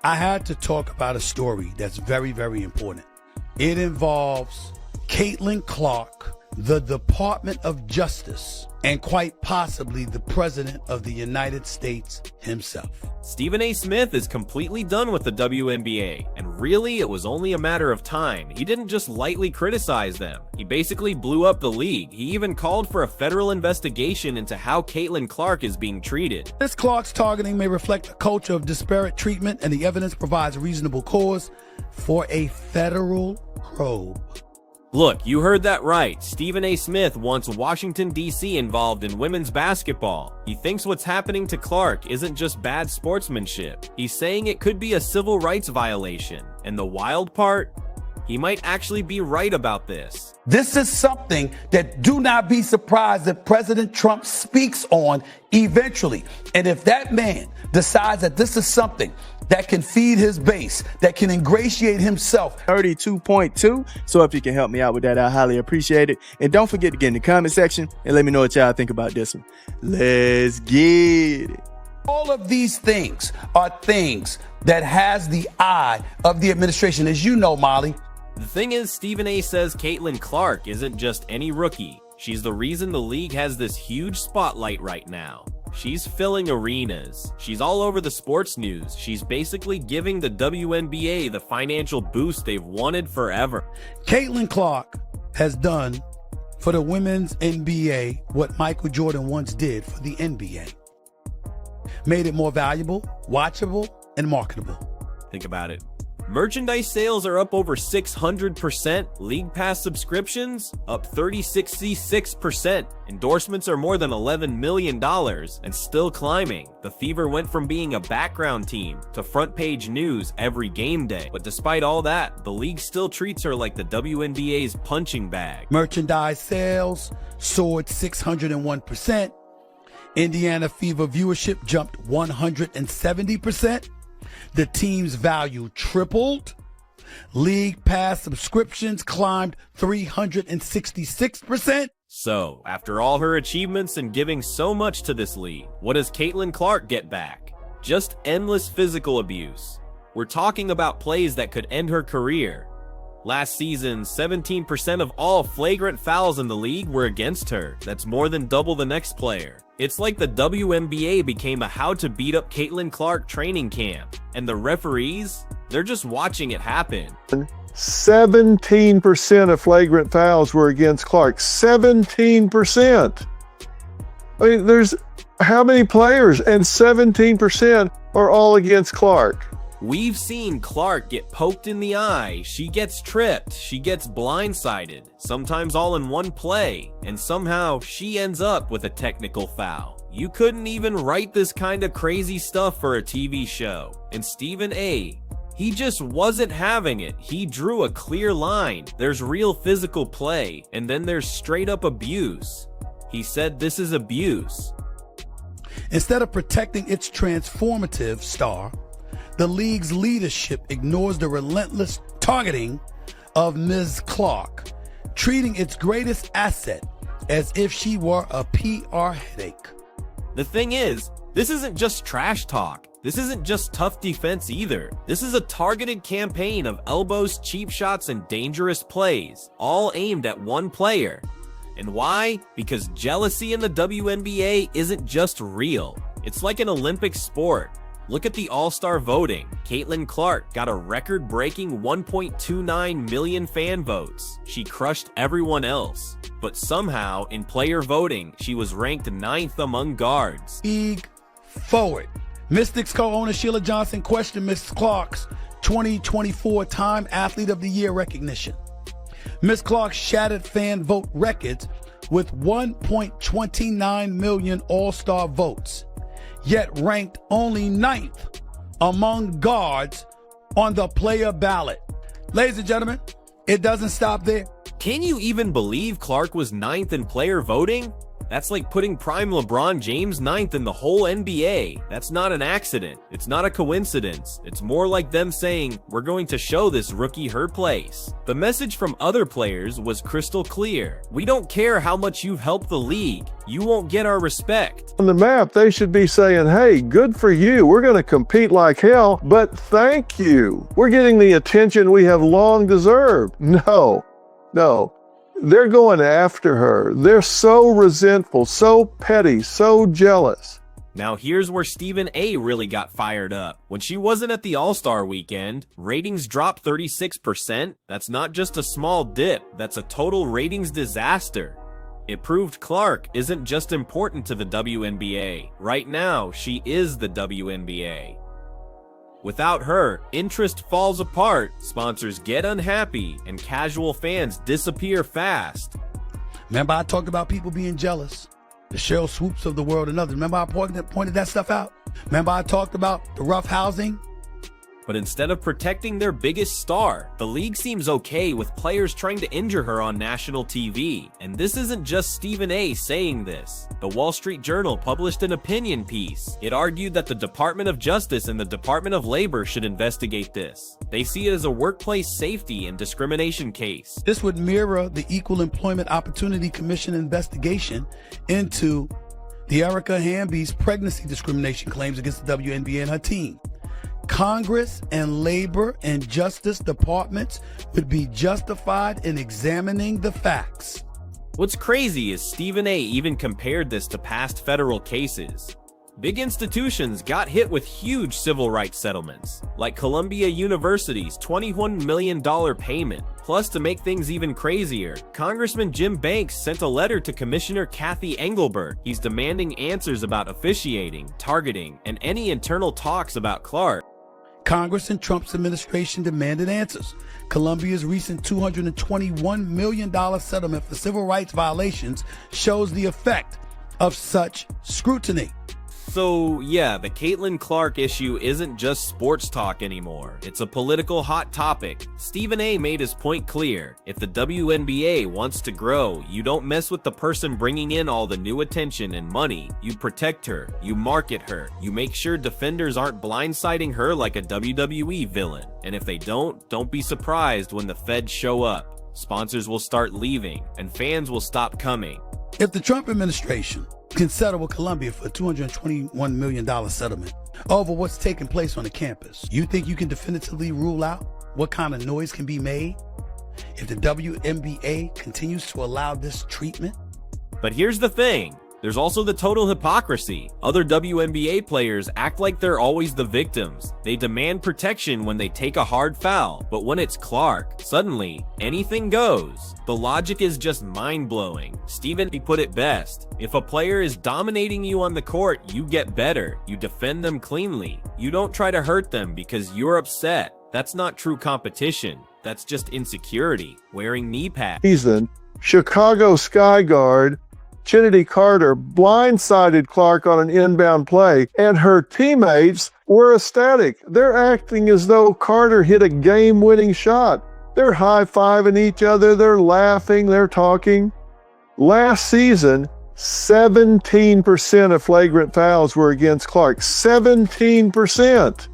I had to talk about a story that's very, very important. It involves Caitlin Clark, the Department of Justice, and quite possibly the President of the United States himself. Stephen A. Smith is completely done with the WNBA, and really it was only a matter of time. He didn't just lightly criticize them. He basically blew up the league. He even called for a federal investigation into how Caitlin Clark is being treated. Ms. Clark's targeting may reflect a culture of disparate treatment, and the evidence provides reasonable cause for a federal probe. Look, you heard that right. Stephen A. Smith wants Washington, D.C. involved in women's basketball. He thinks what's happening to Clark isn't just bad sportsmanship. He's saying it could be a civil rights violation. And the wild part? He might actually be right about this. This is something that do not be surprised that President Trump speaks on eventually. And if that man decides that this is something that can feed his base, that can ingratiate himself. 32.2. So if you can help me out with that, I highly appreciate it. And don't forget to get in the comment section and let me know what y'all think about this one. Let's get it. All of these things are things that has the eye of the administration. As you know, Molly. The thing is, Stephen A. says Caitlin Clark isn't just any rookie. She's the reason the league has this huge spotlight right now. She's filling arenas. She's all over the sports news. She's basically giving the WNBA the financial boost they've wanted forever. Caitlin Clark has done for the women's NBA what Michael Jordan once did for the NBA. Made it more valuable, watchable, and marketable. Think about it. Merchandise sales are up over 600%. League Pass subscriptions up 36%. Endorsements are more than $11 million and still climbing. The Fever went from being a background team to front page news every game day. But despite all that, the league still treats her like the WNBA's punching bag. Merchandise sales soared 601%. Indiana Fever viewership jumped 170%. The team's value tripled. League Pass subscriptions climbed 366%. So, after all her achievements and giving so much to this league, what does Caitlin Clark get back? Just endless physical abuse. We're talking about plays that could end her career. Last season, 17% of all flagrant fouls in the league were against her. That's more than double the next player. It's like the WNBA became a how to beat up Caitlin Clark training camp. And the referees, they're just watching it happen. 17% of flagrant fouls were against Clark. 17%. I mean, there's how many players? And 17% are all against Clark. We've seen Clark get poked in the eye, she gets tripped, she gets blindsided, sometimes all in one play, and somehow she ends up with a technical foul. You couldn't even write this kind of crazy stuff for a TV show. And Stephen A., he just wasn't having it. He drew a clear line. There's real physical play, and then there's straight up abuse. He said this is abuse. Instead of protecting its transformative star, the league's leadership ignores the relentless targeting of Ms. Clark, treating its greatest asset as if she were a PR headache. The thing is, this isn't just trash talk. This isn't just tough defense either. This is a targeted campaign of elbows, cheap shots, and dangerous plays, all aimed at one player. And why? Because jealousy in the WNBA isn't just real. It's like an Olympic sport. Look at the All-Star voting. Caitlin Clark got a record-breaking 1.29 million fan votes. She crushed everyone else. But somehow, in player voting, she was ranked 9th among guards. League forward. Mystics co-owner Sheila Johnson questioned Ms. Clark's 2024 Time Athlete of the Year recognition. Ms. Clark shattered fan vote records with 1.29 million All-Star votes, yet ranked only 9th among guards on the player ballot. Ladies and gentlemen, it doesn't stop there. Can you even believe Clark was 9th in player voting? That's like putting prime LeBron James 9th in the whole NBA. That's not an accident. It's not a coincidence. It's more like them saying, we're going to show this rookie her place. The message from other players was crystal clear. We don't care how much you've helped the league. You won't get our respect. On the map, they should be saying, hey, good for you. We're going to compete like hell, but thank you. We're getting the attention we have long deserved. No. They're going after her. They're so resentful, so petty, so jealous. Now here's where Stephen A. really got fired up. When she wasn't at the All-Star weekend, ratings dropped 36%. That's not just a small dip, that's a total ratings disaster. It proved Clark isn't just important to the WNBA. Right now, she is the WNBA. Without her, interest falls apart, sponsors get unhappy, and casual fans disappear fast. Remember I talked about people being jealous? The Cheryl Swoops of the world and others. Remember I pointed that stuff out? Remember I talked about the rough housing? But instead of protecting their biggest star, the league seems okay with players trying to injure her on national TV. And this isn't just Stephen A. saying this. The Wall Street Journal published an opinion piece. It argued that the Department of Justice and the Department of Labor should investigate this. They see it as a workplace safety and discrimination case. This would mirror the Equal Employment Opportunity Commission investigation into the Erica Hamby's pregnancy discrimination claims against the WNBA and her team. Congress and Labor and Justice departments would be justified in examining the facts. What's crazy is Stephen A. even compared this to past federal cases. Big institutions got hit with huge civil rights settlements, like Columbia University's $21 million payment. Plus, to make things even crazier, Congressman Jim Banks sent a letter to Commissioner Kathy Engelbert. He's demanding answers about officiating, targeting, and any internal talks about Clark. Congress and Trump's administration demanded answers. Columbia's recent $221 million settlement for civil rights violations shows the effect of such scrutiny. So yeah, the Caitlin Clark issue isn't just sports talk anymore. It's a political hot topic. Stephen A. made his point clear. If the WNBA wants to grow, you don't mess with the person bringing in all the new attention and money. You protect her, you market her, you make sure defenders aren't blindsiding her like a WWE villain. And if they don't be surprised when the feds show up. Sponsors will start leaving, and fans will stop coming. If the Trump administration can settle with Columbia for a $221 million settlement over what's taking place on the campus, you think you can definitively rule out what kind of noise can be made if the WNBA continues to allow this treatment? But here's the thing. There's also the total hypocrisy. Other WNBA players act like they're always the victims. They demand protection when they take a hard foul, but when it's Clark, suddenly, anything goes. The logic is just mind-blowing. Stephen A. put it best. If a player is dominating you on the court, you get better. You defend them cleanly. You don't try to hurt them because you're upset. That's not true competition. That's just insecurity. Wearing knee pads. Season, Chicago Sky Guard Trinity Carter blindsided Clark on an inbound play, and her teammates were ecstatic. They're acting as though Carter hit a game-winning shot. They're high-fiving each other, they're laughing, they're talking. Last season, 17% of flagrant fouls were against Clark. 17%.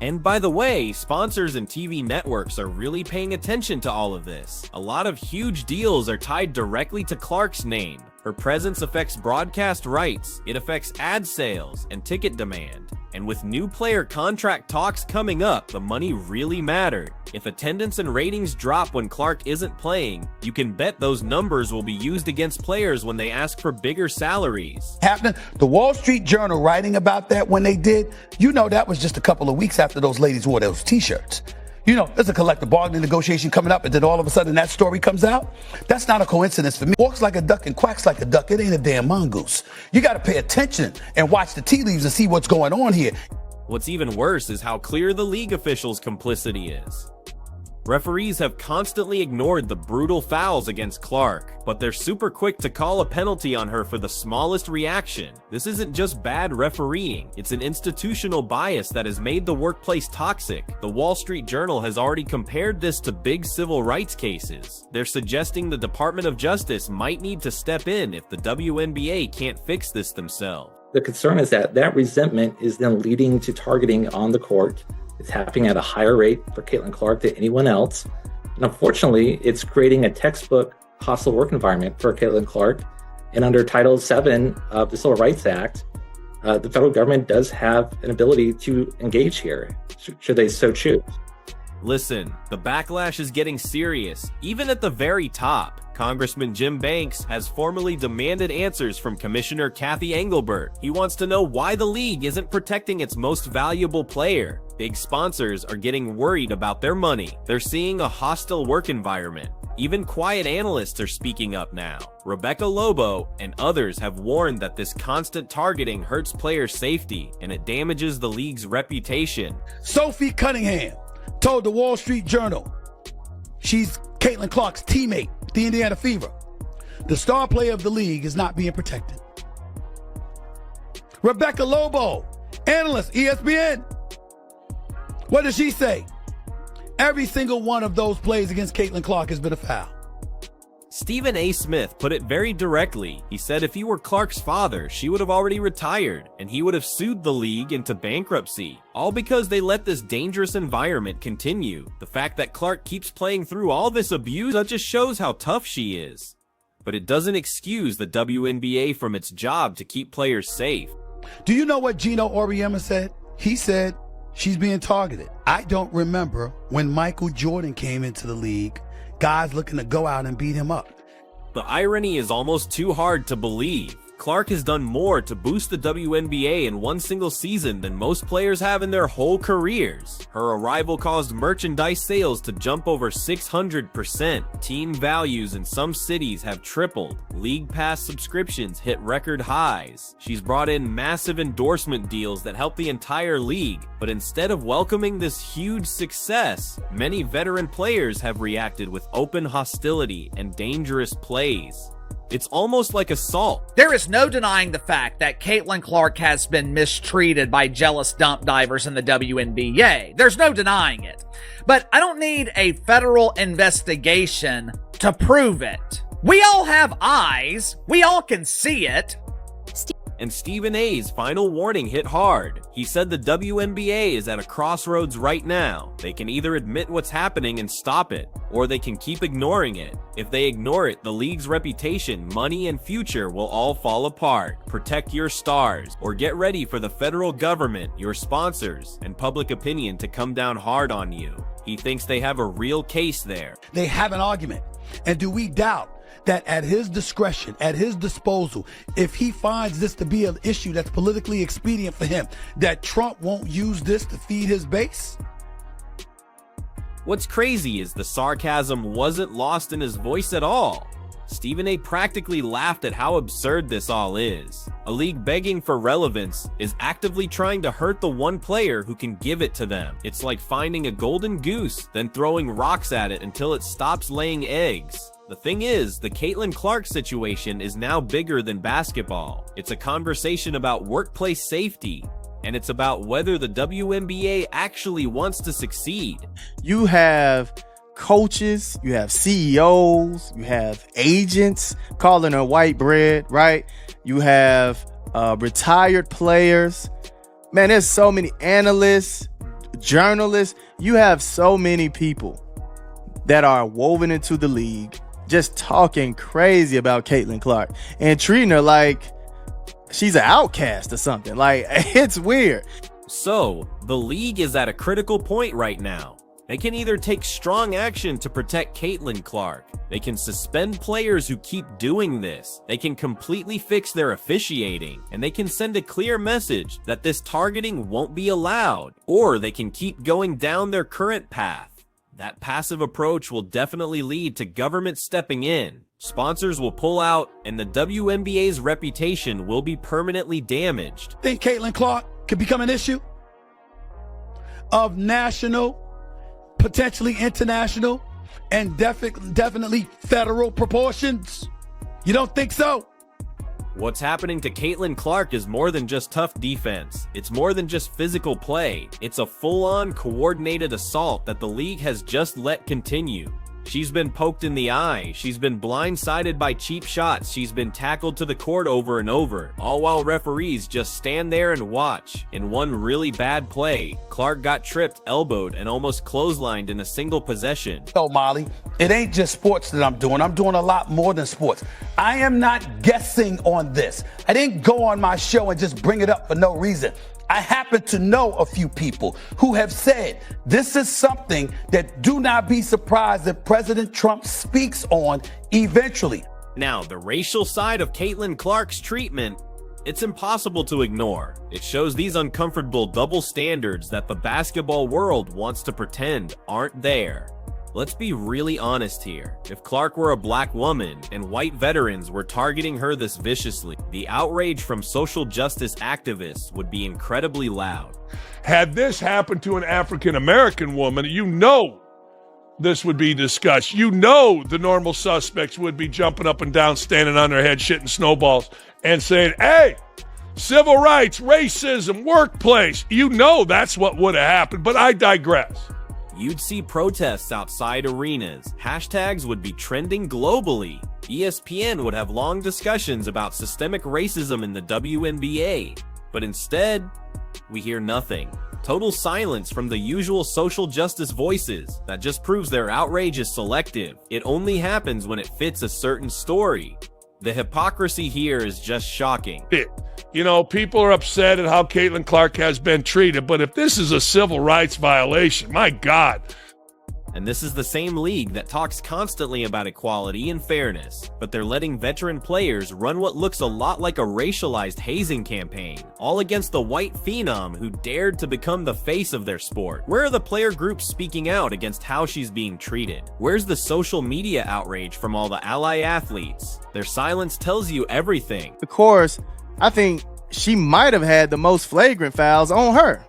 And by the way, sponsors and TV networks are really paying attention to all of this. A lot of huge deals are tied directly to Clark's name. Her presence affects broadcast rights, it affects ad sales, and ticket demand. And with new player contract talks coming up, the money really mattered. If attendance and ratings drop when Clark isn't playing, you can bet those numbers will be used against players when they ask for bigger salaries. Happening, the Wall Street Journal writing about that when they did, you know that was just a couple of weeks after those ladies wore those t-shirts. You know, there's a collective bargaining negotiation coming up, and then all of a sudden that story comes out. That's not a coincidence for me. Walks like a duck and quacks like a duck. It ain't a damn mongoose. You got to pay attention and watch the tea leaves and see what's going on here. What's even worse is how clear the league officials' complicity is. Referees have constantly ignored the brutal fouls against Clark, but they're super quick to call a penalty on her for the smallest reaction. This isn't just bad refereeing, it's an institutional bias that has made the workplace toxic. The Wall Street Journal has already compared this to big civil rights cases. They're suggesting the Department of Justice might need to step in if the WNBA can't fix this themselves. The concern is that that resentment is then leading to targeting on the court. It's happening at a higher rate for Caitlin Clark than anyone else. And unfortunately, it's creating a textbook hostile work environment for Caitlin Clark. And under Title VII of the Civil Rights Act, the federal government does have an ability to engage here, should they so choose. Listen, the backlash is getting serious, even at the very top. Congressman Jim Banks has formally demanded answers from Commissioner Kathy Engelbert. He wants to know why the league isn't protecting its most valuable player. Big sponsors are getting worried about their money. They're seeing a hostile work environment. Even quiet analysts are speaking up now. Rebecca Lobo and others have warned that this constant targeting hurts players' safety and it damages the league's reputation. Sophie Cunningham told the Wall Street Journal she's Caitlin Clark's teammate, the Indiana Fever. The star player of the league is not being protected. Rebecca Lobo, analyst, ESPN. What does she say? Every single one of those plays against Caitlin Clark has been a foul. Stephen A. Smith put it very directly. He said if he were Clark's father, she would have already retired, and he would have sued the league into bankruptcy. All because they let this dangerous environment continue. The fact that Clark keeps playing through all this abuse, that just shows how tough she is. But it doesn't excuse the WNBA from its job to keep players safe. Do you know what Gino Auriemma said? He said she's being targeted. I don't remember when Michael Jordan came into the league, guys looking to go out and beat him up. The irony is almost too hard to believe. Clark has done more to boost the WNBA in one single season than most players have in their whole careers. Her arrival caused merchandise sales to jump over 600%. Team values in some cities have tripled. League Pass subscriptions hit record highs. She's brought in massive endorsement deals that help the entire league. But instead of welcoming this huge success, many veteran players have reacted with open hostility and dangerous plays. It's almost like assault. There is no denying the fact that Caitlin Clark has been mistreated by jealous dump divers in the WNBA. There's no denying it. But I don't need a federal investigation to prove it. We all have eyes. We all can see it. And Stephen A's final warning hit hard. He said the WNBA is at a crossroads right now. They can either admit what's happening and stop it, or they can keep ignoring it. If they ignore it, the league's reputation, money, and future will all fall apart. Protect your stars, or get ready for the federal government, your sponsors, and public opinion to come down hard on you. He thinks they have a real case there. They have an argument. And do we doubt that at his discretion, at his disposal, if he finds this to be an issue that's politically expedient for him, that Trump won't use this to feed his base? What's crazy is the sarcasm wasn't lost in his voice at all. Stephen A practically laughed at how absurd this all is. A league begging for relevance is actively trying to hurt the one player who can give it to them. It's like finding a golden goose, then throwing rocks at it until it stops laying eggs. The thing is, the Caitlin Clark situation is now bigger than basketball. It's a conversation about workplace safety, and it's about whether the WNBA actually wants to succeed. You have coaches, you have CEOs, you have agents calling her white bread, right? You have retired players. Man, there's so many analysts, journalists. You have so many people that are woven into the league just talking crazy about Caitlin Clark and treating her like she's an outcast or something. Like, it's weird. So, the league is at a critical point right now. They can either take strong action to protect Caitlin Clark, they can suspend players who keep doing this, they can completely fix their officiating, and they can send a clear message that this targeting won't be allowed, or they can keep going down their current path. That passive approach will definitely lead to government stepping in. Sponsors will pull out, and the WNBA's reputation will be permanently damaged. Think Caitlin Clark could become an issue of national potentially international and definitely federal proportions? You don't think so? What's happening to Caitlin Clark is more than just tough defense. It's more than just physical play. It's a full-on coordinated assault that the league has just let continue. She's been poked in the eye, she's been blindsided by cheap shots, she's been tackled to the court over and over, all while referees just stand there and watch. In one really bad play, Clark got tripped, elbowed, and almost clotheslined in a single possession. So, Molly, it ain't just sports that I'm doing a lot more than sports. I am not guessing on this. I didn't go on my show and just bring it up for no reason. I happen to know a few people who have said this is something that do not be surprised that President Trump speaks on eventually. Now, the racial side of Caitlin Clark's treatment, it's impossible to ignore. It shows these uncomfortable double standards that the basketball world wants to pretend aren't there. Let's be really honest here. If Clark were a black woman and white veterans were targeting her this viciously, the outrage from social justice activists would be incredibly loud. Had this happened to an African-American woman, you know this would be discussed. You know the normal suspects would be jumping up and down, standing on their head, shitting snowballs, and saying, hey, civil rights, racism, workplace. You know that's what would have happened, but I digress. You'd see protests outside arenas. Hashtags would be trending globally. ESPN would have long discussions about systemic racism in the WNBA. But instead, we hear nothing. Total silence from the usual social justice voices. That just proves their outrage is selective. It only happens when it fits a certain story. The hypocrisy here is just shocking. You know, people are upset at how Caitlin Clark has been treated, but if this is a civil rights violation, my God. And this is the same league that talks constantly about equality and fairness, but they're letting veteran players run what looks a lot like a racialized hazing campaign, all against the white phenom who dared to become the face of their sport. Where are the player groups speaking out against how she's being treated? Where's the social media outrage from all the ally athletes? Their silence tells you everything. Of course, I think she might have had the most flagrant fouls on her,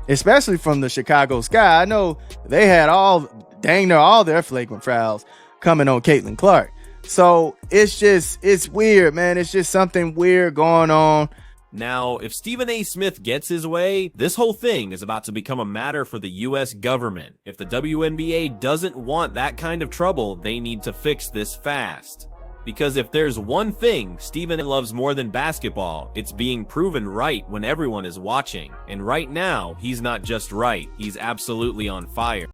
especially from the Chicago Sky. I know they had dang near all their flagrant fouls coming on Caitlin Clark. So it's weird, man. It's just something weird going on. Now, if Stephen A. Smith gets his way, this whole thing is about to become a matter for the US government. If the WNBA doesn't want that kind of trouble, they need to fix this fast. Because if there's one thing Stephen loves more than basketball, it's being proven right when everyone is watching. And right now, he's not just right, he's absolutely on fire.